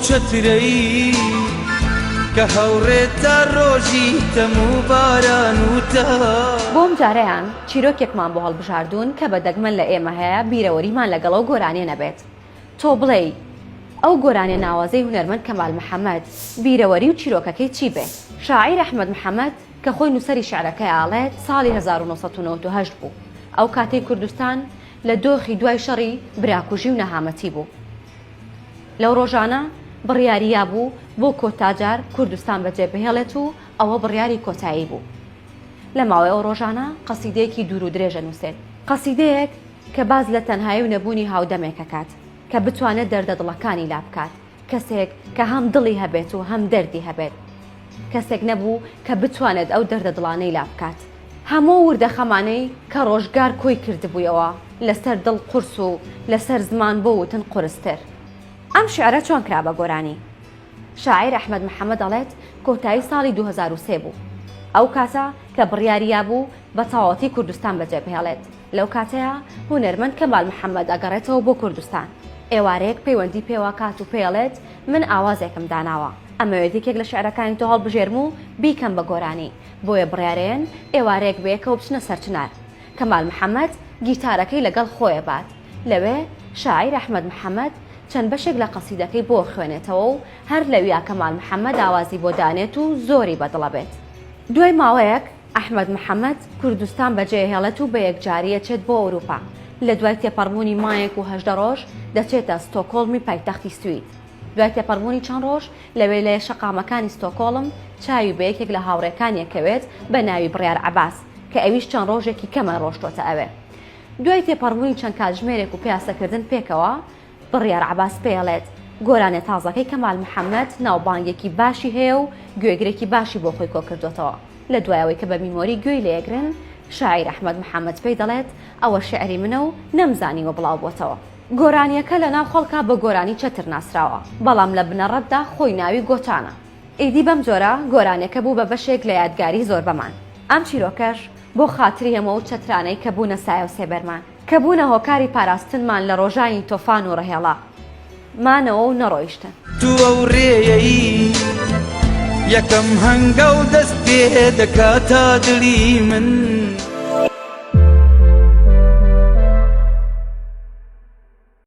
چترەی کە هەوڕێتە ڕۆژی تەموو باران وتە. بۆم جارەیان چیرۆکێکمان بۆ هەڵبژاردوون کە بە دەگمەن لە ئێمە هەیە بیرەوەریمان لەگەڵ ئەو گۆرانیە نەبێت. تۆ بڵێ ئەو گۆرانیە ناوازەی هونەرمەند کەمال محەممەد بیرەوەری و چیرۆکەکەی چی بێ؟ شاعیر ئەحمەد محەممەد کە خۆی نووسەری شعرەکەی ئاڵێت ساڵی 1998 بوو. ئەو کاتەی کوردستان لە دۆخی دوای شەڕی براکوژی و نەهامەتی بوو. لەو ڕۆژانە بڕیاریا بوو بۆ کۆتاجار کوردستان بەجێبهێڵێت و ئەوە بڕیاری کۆتایی بوو. لە ماوەی ئەو ڕۆژانە قەسیدەیەکی دوور و درێژە نووسێت، قەسیدەیەک کە باز لە تەنهایی و نەبوونی هاودەمێکە کات کە بتوانێت دەردە دڵەکانی لا بکات، کەسێک کە هەم دڵی هەبێت و هەم دەردی هەبێت، کەسێک نەبوو کە بتوانێت ئەو دەردە دڵانەی لا بکات. هەموو وردە خەمانەی کە ڕۆژگار کۆی کردبوویەوە لەسەر دڵ قورس و لەسەر زمان بۆ وتن قورستر. ئەم شعرە چۆن کرا بە گۆرانی؟ شاعیر ئەحمەد محەممەد دەڵێت کۆتایی ساڵی 2003 بوو. ئەو کاتە کە بڕیاریا بوو بە تەواوەتی کوردستان بەجێبهێڵێت. لەو کاتەیە هونەرمەند کەمال محەممەد ئەگەڕێتەوە بۆ کوردستان. ئێوارەیەک پەیوەندی پێوە کات و پێڵێت من ئاوازێکم داناوە، ئەمەوێت یەکێک لە شعرەکانی تۆ هەڵبژێرم و بیکەم بە گۆرانی. بۆیە بڕیارێن ئێوارەیەک بەیەکە و بچنە سەر چنار. کەمال محەممەد گیتارەکەی لەگەڵ خۆیە بات. لەوێ شاعیر ئەحمەد محەممەد چەند بەشێک لە قەسیدەکەی بۆ خوێنێتەوە و هەر لەویا کەمال محەممەد ئاوازی بۆ دانێت و زۆری بەدڵە بێت. دوای ماوەیەک ئەحمەد محەممەد کوردستان بەجێهێڵێت و بە یەکجاریە چێت بۆ ئەوروپا. لە دوای تێپەڕبوونی مایەک و 18 ڕۆژ دەچێتە ستۆکۆڵمی پایتەختی سوید. دوای تێپەڕبوونی چەند ڕۆژ لەوێ لە شەقامەکانی ستۆکۆڵم چاوی بە یەکێک لە هاوڕێکانیەکەوێت بە ناوی بڕیار عەباس کە ئەویش چەند ڕۆژێکی کەمە ڕۆشتۆتە ئەوێ. دوای تێپەڕبوونی چەند کاتژمێرێک و پیاسەکردن پێکەوە بڕیار عەباس پێڵێت گۆرانە تازەکەی کەمال محەممەد ناوبانگێکی باشی هەیە و گوێگرێکی باشی بۆ خۆی کۆ کردوتەوە. لە دوایەوەی کە بە میمۆری گوێی لێگرن شاعیر ئەحمەد محەممەد پێی دەڵێت ئەوە شعری منە و نەمزانیوە بڵاو بۆتەوە. گۆرانیەکە لە ناو خەڵکا بە گۆرانی چەتر ناسراوە، بەڵام لە بنەڕەتدا خۆی ناوی گۆچانە. ئیدی بەم جۆرە گۆرانیەکە بوو بە بەشێک لە یادگاری زۆر بەمان. ئەم چیرۆکەش بۆ خاتری هەمە و چەترانەی کە بوونە سایە و سێبەرمان، کە بوونە هۆکاری پاراستنمان لە ڕۆژانی تۆفان و ڕەهێڵا مانەوە و نەڕۆیشتن. تو ئەو ڕێیەی یەکەم هەنگە و دەست پێ دەکاتە دڵی من